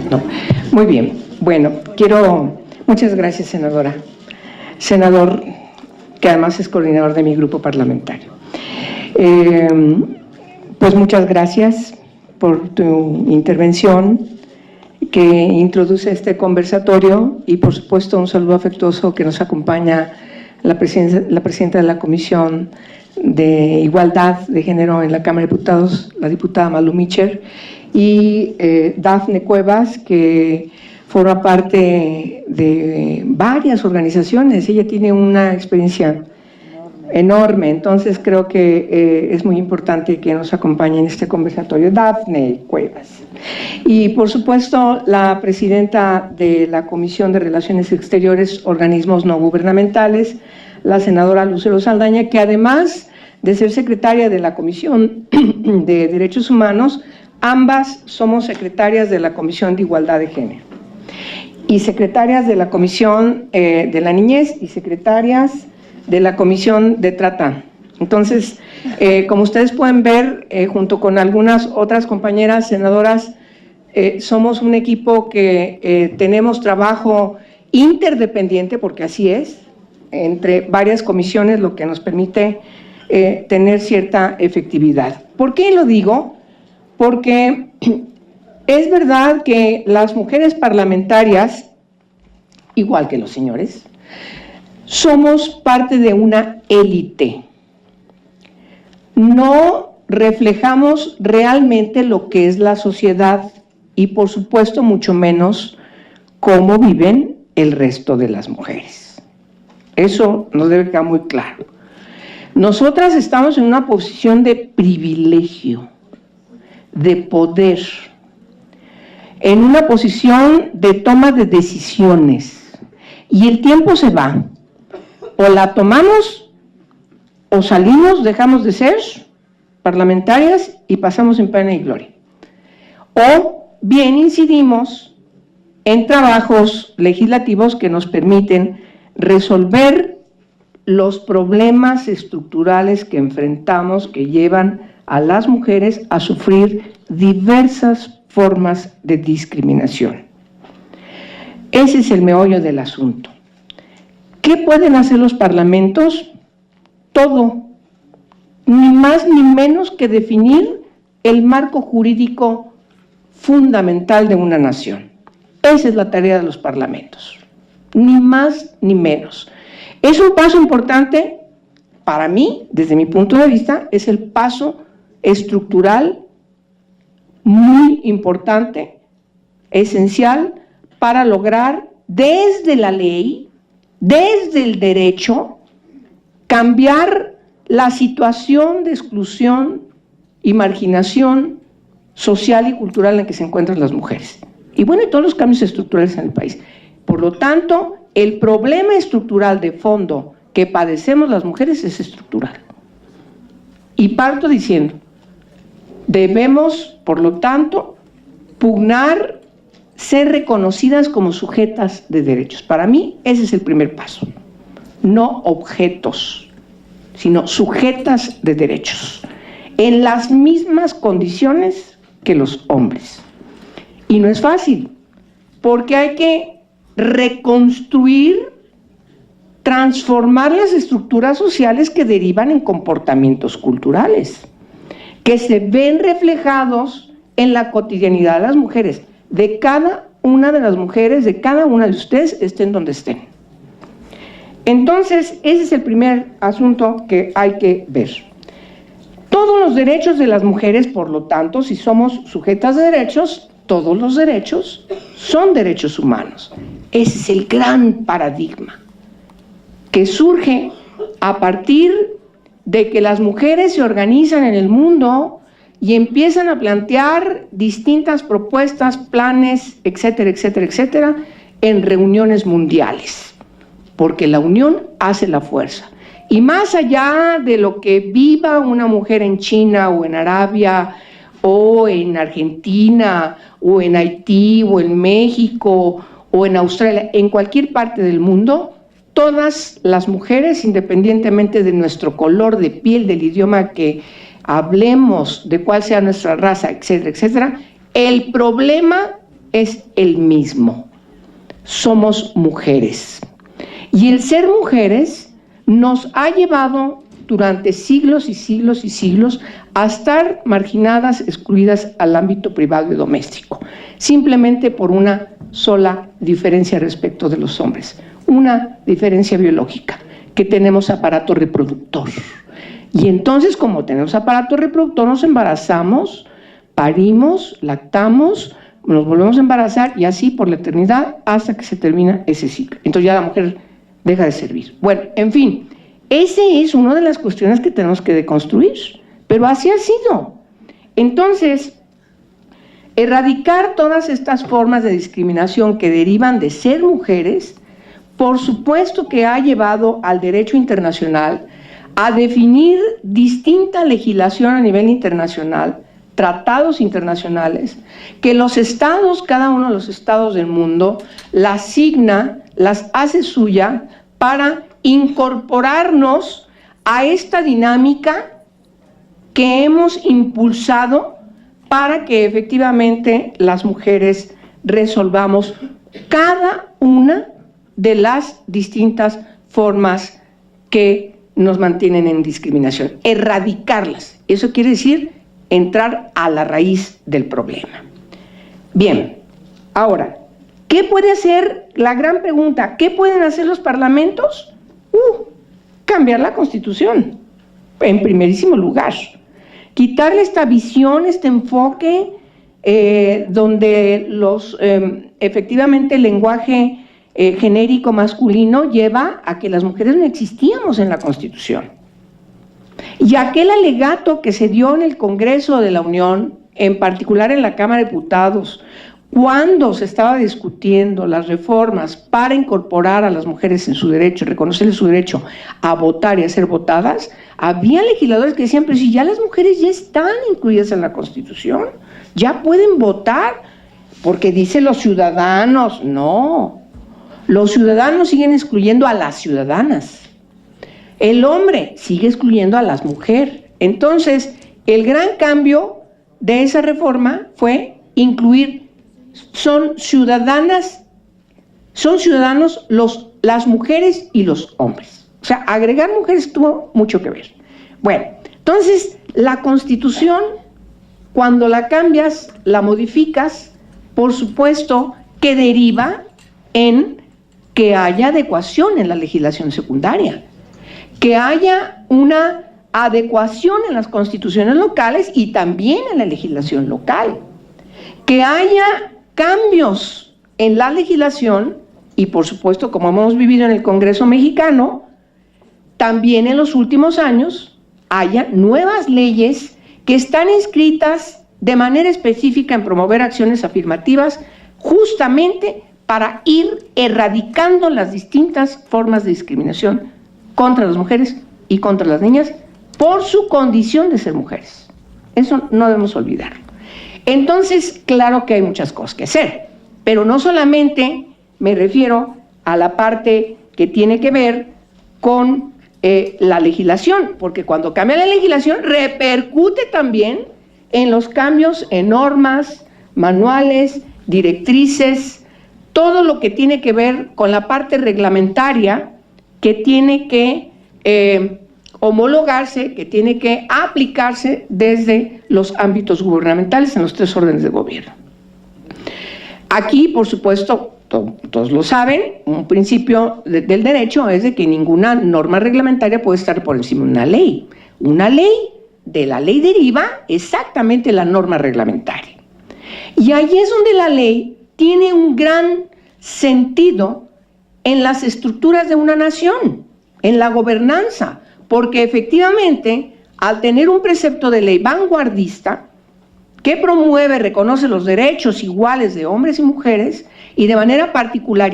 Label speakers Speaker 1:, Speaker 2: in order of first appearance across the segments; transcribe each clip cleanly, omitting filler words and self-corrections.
Speaker 1: No. Muy bien. Bueno, muchas gracias, senadora. Senador, que además es coordinador de mi grupo parlamentario. Pues muchas gracias por tu intervención que introduce este conversatorio y por supuesto un saludo afectuoso que nos acompaña la presidenta de la Comisión de Igualdad de Género en la Cámara de Diputados, la diputada Malú Micher, y Dafne Cuevas, que forma parte de varias organizaciones. Ella tiene una experiencia enorme, entonces creo que es muy importante que nos acompañe en este conversatorio. Dafne Cuevas. Y por supuesto la presidenta de la Comisión de Relaciones Exteriores, Organismos No Gubernamentales, la senadora Lucero Saldaña, que además de ser secretaria de la Comisión de Derechos Humanos, ambas somos secretarias de la Comisión de Igualdad de Género y secretarias de la Comisión de la Niñez y secretarias de la Comisión de Trata. Entonces, como ustedes pueden ver, junto con algunas otras compañeras senadoras, somos un equipo que tenemos trabajo interdependiente, porque así es, entre varias comisiones, lo que nos permite tener cierta efectividad. ¿Por qué lo digo? Porque es verdad que las mujeres parlamentarias, igual que los señores, somos parte de una élite. No reflejamos realmente lo que es la sociedad y, por supuesto, mucho menos cómo viven el resto de las mujeres. Eso nos debe quedar muy claro. Nosotras estamos en una posición de privilegio, de poder, en una posición de toma de decisiones, y el tiempo se va. O la tomamos, o salimos, dejamos de ser parlamentarias y pasamos en pena y gloria. O bien incidimos en trabajos legislativos que nos permiten resolver los problemas estructurales que enfrentamos, que llevan a las mujeres a sufrir diversas formas de discriminación. Ese es el meollo del asunto. ¿Qué pueden hacer los parlamentos? Todo, ni más ni menos que definir el marco jurídico fundamental de una nación. Esa es la tarea de los parlamentos, ni más ni menos. Es un paso importante para mí, desde mi punto de vista, es el paso estructural muy importante, esencial, para lograr desde la ley, desde el derecho, cambiar la situación de exclusión y marginación social y cultural en la que se encuentran las mujeres. Y bueno, y todos los cambios estructurales en el país. Por lo tanto, el problema estructural de fondo que padecemos las mujeres es estructural. Y parto diciendo, debemos, por lo tanto, pugnar, ser reconocidas como sujetas de derechos. Para mí, ese es el primer paso. No objetos, sino sujetas de derechos, en las mismas condiciones que los hombres. Y no es fácil, porque hay que reconstruir, transformar las estructuras sociales que derivan en comportamientos culturales, que se ven reflejados en la cotidianidad de las mujeres, de cada una de las mujeres, de cada una de ustedes, estén donde estén. Entonces, ese es el primer asunto que hay que ver. Todos los derechos de las mujeres, por lo tanto, si somos sujetas de derechos, todos los derechos son derechos humanos. Ese es el gran paradigma que surge a partir de que las mujeres se organizan en el mundo y empiezan a plantear distintas propuestas, planes, etcétera, etcétera, etcétera, en reuniones mundiales, porque la unión hace la fuerza. Y más allá de lo que viva una mujer en China o en Arabia o en Argentina o en Haití o en México o en Australia, en cualquier parte del mundo, todas las mujeres, independientemente de nuestro color de piel, del idioma que hablemos, de cuál sea nuestra raza, etcétera, etcétera, El problema es el mismo. Somos mujeres. Y el ser mujeres nos ha llevado durante siglos y siglos y siglos a estar marginadas, excluidas al ámbito privado y doméstico, simplemente por una sola diferencia respecto de los hombres, una diferencia biológica, que tenemos aparato reproductor. Y entonces, como tenemos aparato reproductor, nos embarazamos, parimos, lactamos, nos volvemos a embarazar y así por la eternidad hasta que se termina ese ciclo. Entonces ya la mujer deja de servir. Bueno, en fin, esa es una de las cuestiones que tenemos que deconstruir, pero así ha sido. Entonces, erradicar todas estas formas de discriminación que derivan de ser mujeres, por supuesto que ha llevado al derecho internacional a definir distinta legislación a nivel internacional, tratados internacionales, que los estados, cada uno de los estados del mundo, las asigna, las hace suya para incorporarnos a esta dinámica que hemos impulsado para que efectivamente las mujeres resolvamos cada una de las distintas formas que nos mantienen en discriminación, erradicarlas. Eso quiere decir entrar a la raíz del problema. Bien, ahora, ¿qué puede hacer? La gran pregunta, ¿qué pueden hacer los parlamentos? Cambiar la Constitución, en primerísimo lugar. Quitarle esta visión, este enfoque, donde efectivamente el lenguaje genérico masculino lleva a que las mujeres no existíamos en la Constitución. Y aquel alegato que se dio en el Congreso de la Unión, en particular en la Cámara de Diputados, cuando se estaba discutiendo las reformas para incorporar a las mujeres en su derecho, reconocerles su derecho a votar y a ser votadas, había legisladores que decían, pero si ya las mujeres ya están incluidas en la Constitución, ya pueden votar, porque dicen los ciudadanos. No, los ciudadanos siguen excluyendo a las ciudadanas. El hombre sigue excluyendo a las mujeres. Entonces, el gran cambio de esa reforma fue incluir, son ciudadanos las mujeres y los hombres. O sea, agregar mujeres tuvo mucho que ver. Bueno, entonces, la Constitución, cuando la cambias, la modificas, por supuesto que deriva en que haya adecuación en la legislación secundaria, que haya una adecuación en las constituciones locales y también en la legislación local, que haya cambios en la legislación y, por supuesto, como hemos vivido en el Congreso mexicano, también en los últimos años haya nuevas leyes que están inscritas de manera específica en promover acciones afirmativas justamente para ir erradicando las distintas formas de discriminación contra las mujeres y contra las niñas por su condición de ser mujeres. Eso no debemos olvidarlo. Entonces, claro que hay muchas cosas que hacer, pero no solamente me refiero a la parte que tiene que ver con la legislación, porque cuando cambia la legislación repercute también en los cambios en normas, manuales, directrices, todo lo que tiene que ver con la parte reglamentaria que tiene que homologarse, que tiene que aplicarse desde los ámbitos gubernamentales en los 3 órdenes de gobierno. Aquí, por supuesto, todos lo saben, un principio del derecho es de que ninguna norma reglamentaria puede estar por encima de una ley. Una ley, de la ley deriva exactamente la norma reglamentaria. Y ahí es donde la ley tiene un gran sentido en las estructuras de una nación, en la gobernanza, porque efectivamente, al tener un precepto de ley vanguardista, que promueve, reconoce los derechos iguales de hombres y mujeres, y de manera particular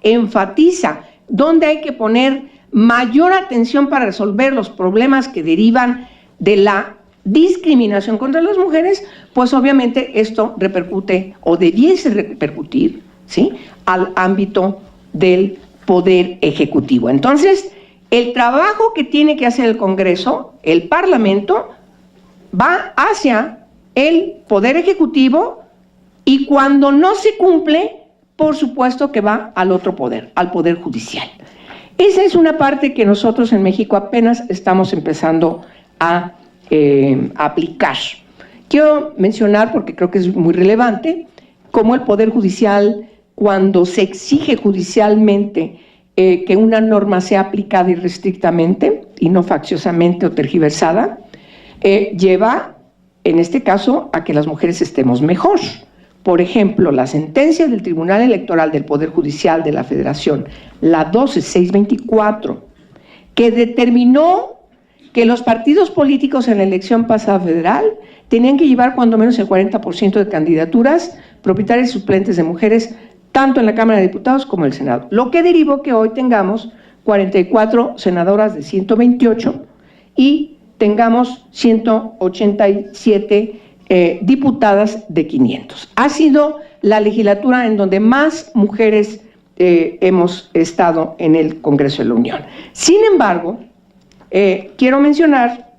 Speaker 1: enfatiza dónde hay que poner mayor atención para resolver los problemas que derivan de la discriminación contra las mujeres, pues obviamente esto repercute o debiese repercutir, ¿sí?, al ámbito del poder ejecutivo. Entonces, el trabajo que tiene que hacer el Congreso, el Parlamento, va hacia el Poder Ejecutivo, y cuando no se cumple, por supuesto que va al otro poder, al Poder Judicial. Esa es una parte que nosotros en México apenas estamos empezando a aplicar. Quiero mencionar, porque creo que es muy relevante, cómo el Poder Judicial, cuando se exige judicialmente que una norma sea aplicada irrestrictamente y no facciosamente o tergiversada, lleva, en este caso, a que las mujeres estemos mejor. Por ejemplo, la sentencia del Tribunal Electoral del Poder Judicial de la Federación, la 12624, que determinó que los partidos políticos en la elección pasada federal tenían que llevar cuando menos el 40% de candidaturas propietarias y suplentes de mujeres, tanto en la Cámara de Diputados como en el Senado. Lo que derivó que hoy tengamos 44 senadoras de 128 y tengamos 187 diputadas de 500. Ha sido la legislatura en donde más mujeres hemos estado en el Congreso de la Unión. Sin embargo, quiero mencionar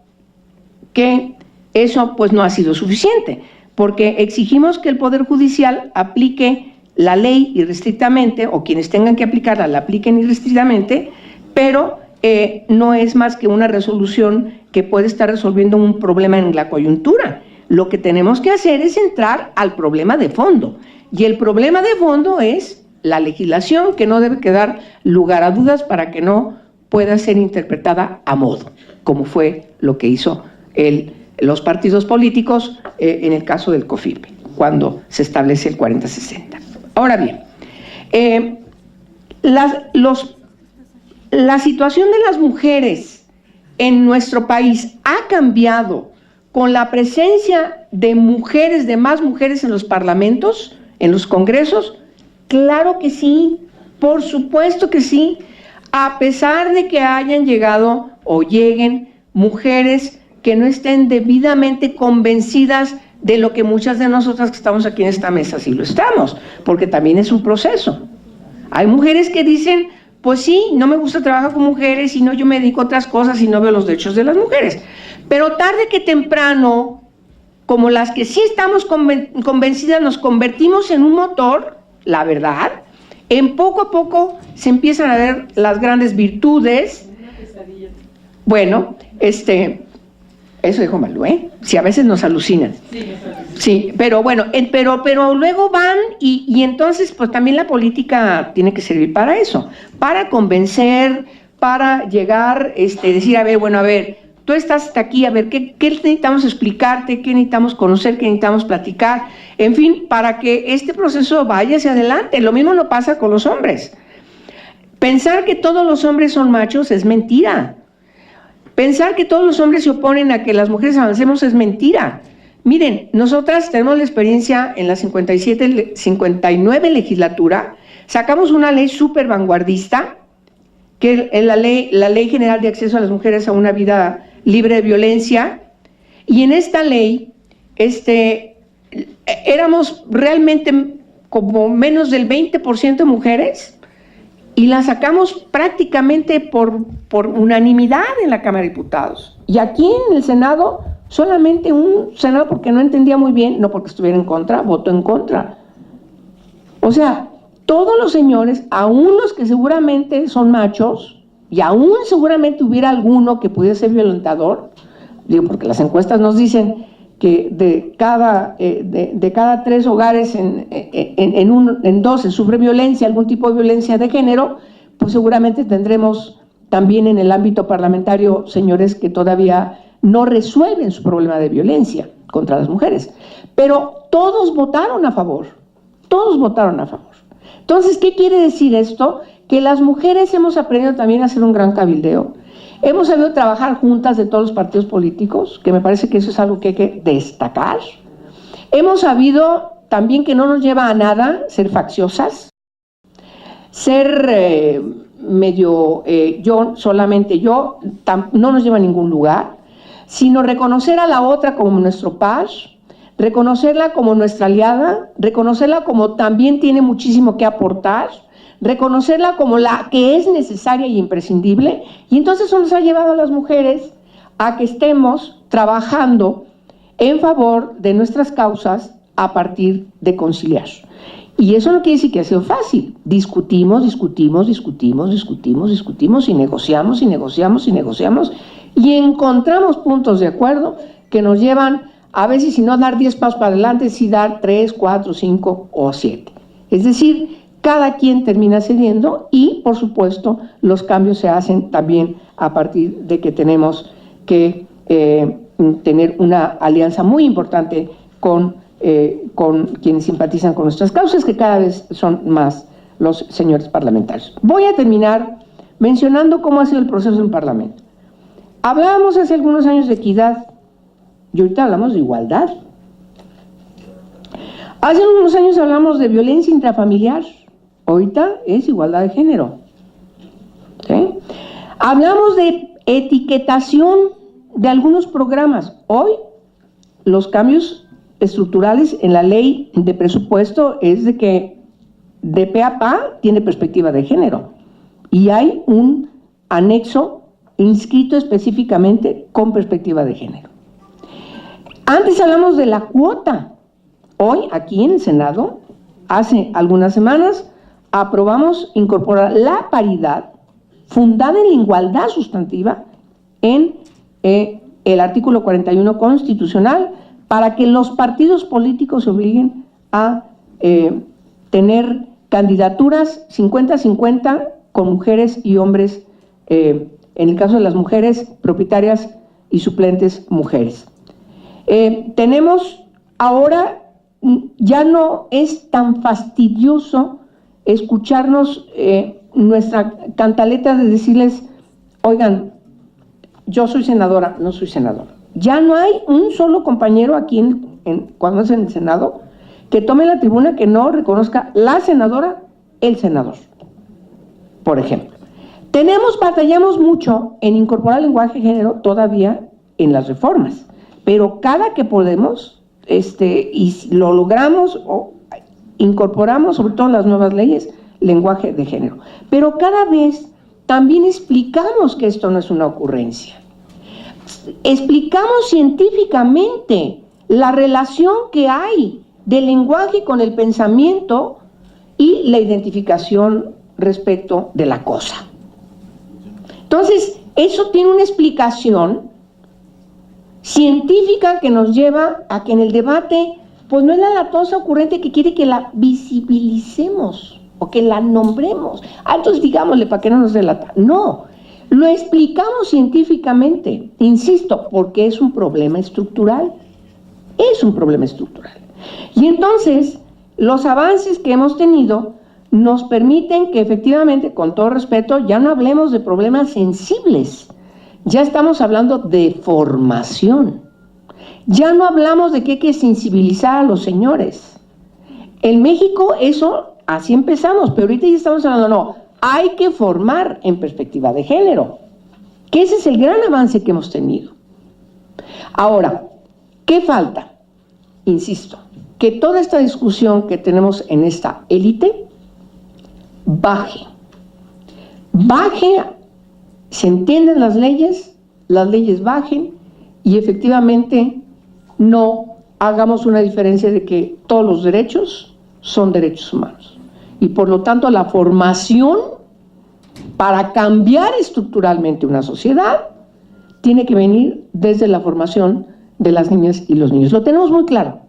Speaker 1: que eso pues no ha sido suficiente, porque exigimos que el Poder Judicial aplique la ley irrestrictamente, o quienes tengan que aplicarla la apliquen irrestrictamente, pero no es más que una resolución que puede estar resolviendo un problema en la coyuntura. Lo que tenemos que hacer es entrar al problema de fondo, y el problema de fondo es la legislación, que no debe quedar lugar a dudas para que no pueda ser interpretada a modo, como fue lo que hizo los partidos políticos en el caso del COFIPE, cuando se establece el 40-60. Ahora bien, la situación de las mujeres en nuestro país ha cambiado con la presencia de mujeres, de más mujeres en los parlamentos, en los congresos. Claro que sí, por supuesto que sí, a pesar de que hayan llegado o lleguen mujeres que no estén debidamente convencidas de lo que muchas de nosotras que estamos aquí en esta mesa sí lo estamos, porque también es un proceso. Hay mujeres que dicen, pues sí, no me gusta trabajar con mujeres y no, yo me dedico a otras cosas y no veo los derechos de las mujeres. Pero tarde que temprano, como las que sí estamos convencidas, nos convertimos en un motor, la verdad, en poco a poco se empiezan a ver las grandes virtudes. Bueno, eso dijo Malú, ¿eh? Sí, a veces nos alucinan. Sí, pero bueno, pero luego van y entonces pues también la política tiene que servir para eso, para convencer, para llegar, decir, a ver, tú estás hasta aquí, a ver, ¿qué necesitamos explicarte? ¿Qué necesitamos conocer? ¿Qué necesitamos platicar? En fin, para que este proceso vaya hacia adelante. Lo mismo no pasa con los hombres. Pensar que todos los hombres son machos es mentira. Pensar que todos los hombres se oponen a que las mujeres avancemos es mentira. Miren, nosotras tenemos la experiencia en la 59 legislatura, sacamos una ley súper vanguardista, que es la Ley General de Acceso a las Mujeres a una Vida Libre de Violencia, y en esta ley éramos realmente como menos del 20% de mujeres, y la sacamos prácticamente por unanimidad en la Cámara de Diputados. Y aquí en el Senado, solamente un senador, porque no entendía muy bien, no porque estuviera en contra, votó en contra. O sea, todos los señores, aún los que seguramente son machos, y aún seguramente hubiera alguno que pudiera ser violentador, digo, porque las encuestas nos dicen que de cada 3 hogares en 2 se sufre violencia, algún tipo de violencia de género, pues seguramente tendremos también en el ámbito parlamentario señores que todavía no resuelven su problema de violencia contra las mujeres. Pero todos votaron a favor, todos votaron a favor. Entonces, ¿qué quiere decir esto? Que las mujeres hemos aprendido también a hacer un gran cabildeo. Hemos sabido trabajar juntas de todos los partidos políticos, que me parece que eso es algo que hay que destacar. Hemos sabido también que no nos lleva a nada ser facciosas, ser solamente yo, no nos lleva a ningún lugar, sino reconocer a la otra como nuestro par, reconocerla como nuestra aliada, reconocerla como también tiene muchísimo que aportar, reconocerla como la que es necesaria y imprescindible, y entonces eso nos ha llevado a las mujeres a que estemos trabajando en favor de nuestras causas a partir de conciliar. Y eso no quiere decir que ha sido fácil. Discutimos y negociamos y encontramos puntos de acuerdo que nos llevan a veces, si no dar 10 pasos para adelante, sí dar 3, 4, 5 o 7. Es decir, cada quien termina cediendo y, por supuesto, los cambios se hacen también a partir de que tenemos que tener una alianza muy importante con quienes simpatizan con nuestras causas, que cada vez son más los señores parlamentarios. Voy a terminar mencionando cómo ha sido el proceso en Parlamento. Hablábamos hace algunos años de equidad y ahorita hablamos de igualdad. Hace unos años hablamos de violencia intrafamiliar, ahorita es igualdad de género. ¿Sí? Hablamos de etiquetación de algunos programas. Hoy los cambios estructurales en la ley de presupuesto es de que de pe a pa tiene perspectiva de género y hay un anexo inscrito específicamente con perspectiva de género. Antes hablamos de la cuota. Hoy aquí en el Senado, hace algunas semanas, aprobamos incorporar la paridad fundada en la igualdad sustantiva en el artículo 41 constitucional, para que los partidos políticos se obliguen a tener candidaturas 50-50 con mujeres y hombres, en el caso de las mujeres, propietarias y suplentes mujeres. Tenemos ahora, ya no es tan fastidioso escucharnos nuestra cantaleta de decirles, oigan, yo soy senadora, no soy senadora. Ya no hay un solo compañero aquí, cuando es en el Senado, que tome la tribuna que no reconozca la senadora, el senador, por ejemplo. Batallamos mucho en incorporar el lenguaje de género todavía en las reformas, pero cada que podemos, y lo logramos, incorporamos, sobre todo en las nuevas leyes, lenguaje de género. Pero cada vez también explicamos que esto no es una ocurrencia. Explicamos científicamente la relación que hay del lenguaje con el pensamiento y la identificación respecto de la cosa. Entonces, eso tiene una explicación científica que nos lleva a que en el debate, pues no es la latosa ocurrente que quiere que la visibilicemos o que la nombremos. Entonces digámosle para que no nos delata. No. Lo explicamos científicamente, insisto, porque es un problema estructural. Es un problema estructural. Y entonces, los avances que hemos tenido nos permiten que efectivamente, con todo respeto, ya no hablemos de problemas sensibles. Ya estamos hablando de formación. Ya no hablamos de que hay que sensibilizar a los señores. En México, eso, así empezamos, pero ahorita ya estamos hablando, no. Hay que formar en perspectiva de género, que ese es el gran avance que hemos tenido. Ahora, ¿qué falta? Insisto, que toda esta discusión que tenemos en esta élite baje, se entienden las leyes bajen y efectivamente no hagamos una diferencia de que todos los derechos son derechos humanos. Y por lo tanto la formación para cambiar estructuralmente una sociedad tiene que venir desde la formación de las niñas y los niños. Lo tenemos muy claro,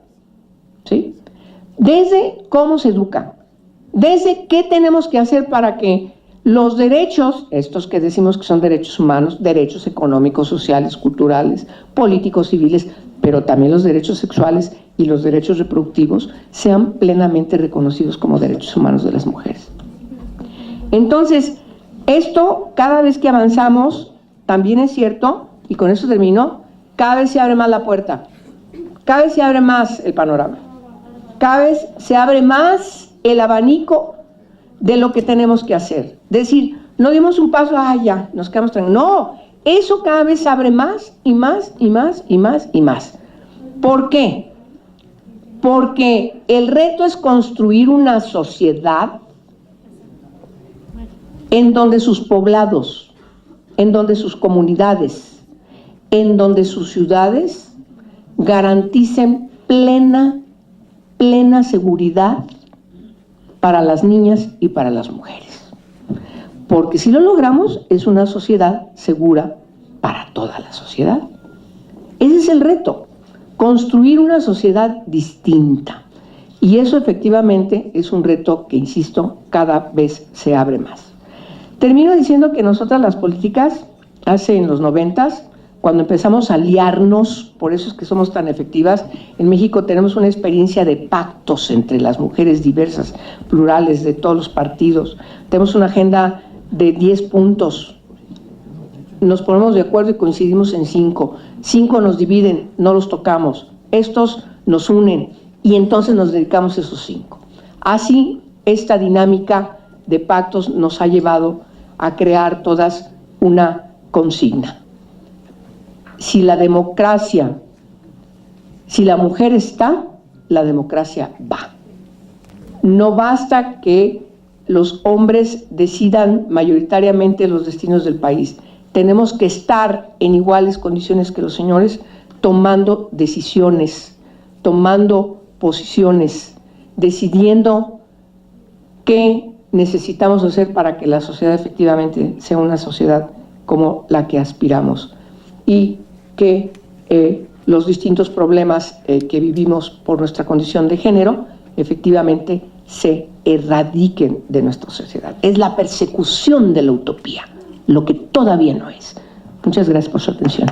Speaker 1: ¿sí? Desde cómo se educa, desde qué tenemos que hacer para que los derechos, estos que decimos que son derechos humanos, derechos económicos, sociales, culturales, políticos, civiles, pero también los derechos sexuales y los derechos reproductivos sean plenamente reconocidos como derechos humanos de las mujeres. Entonces, esto cada vez que avanzamos, también es cierto, y con eso termino, cada vez se abre más la puerta, cada vez se abre más el panorama, cada vez se abre más el abanico de lo que tenemos que hacer. Es decir, no dimos un paso, ya, nos quedamos tranquilos. No, eso cada vez se abre más y más y más y más y más. ¿Por qué? Porque el reto es construir una sociedad en donde sus poblados, en donde sus comunidades, en donde sus ciudades garanticen plena seguridad para las niñas y para las mujeres. Porque si lo logramos, es una sociedad segura para toda la sociedad. Ese es el reto, construir una sociedad distinta. Y eso efectivamente es un reto que, insisto, cada vez se abre más. Termino diciendo que nosotras las políticas, hace en los 90s, cuando empezamos a aliarnos, por eso es que somos tan efectivas, en México tenemos una experiencia de pactos entre las mujeres diversas, plurales, de todos los partidos. Tenemos una agenda de 10 puntos. Nos ponemos de acuerdo y coincidimos en 5. 5 nos dividen, no los tocamos. Estos nos unen y entonces nos dedicamos a esos 5. Así, esta dinámica de pactos nos ha llevado a crear todas una consigna. Si la democracia, si la mujer está, la democracia va. No basta que los hombres decidan mayoritariamente los destinos del país. Tenemos que estar en iguales condiciones que los señores, tomando decisiones, tomando posiciones, decidiendo qué necesitamos hacer para que la sociedad efectivamente sea una sociedad como la que aspiramos y que los distintos problemas que vivimos por nuestra condición de género efectivamente se erradiquen de nuestra sociedad. Es la persecución de la utopía, lo que todavía no es. Muchas gracias por su atención.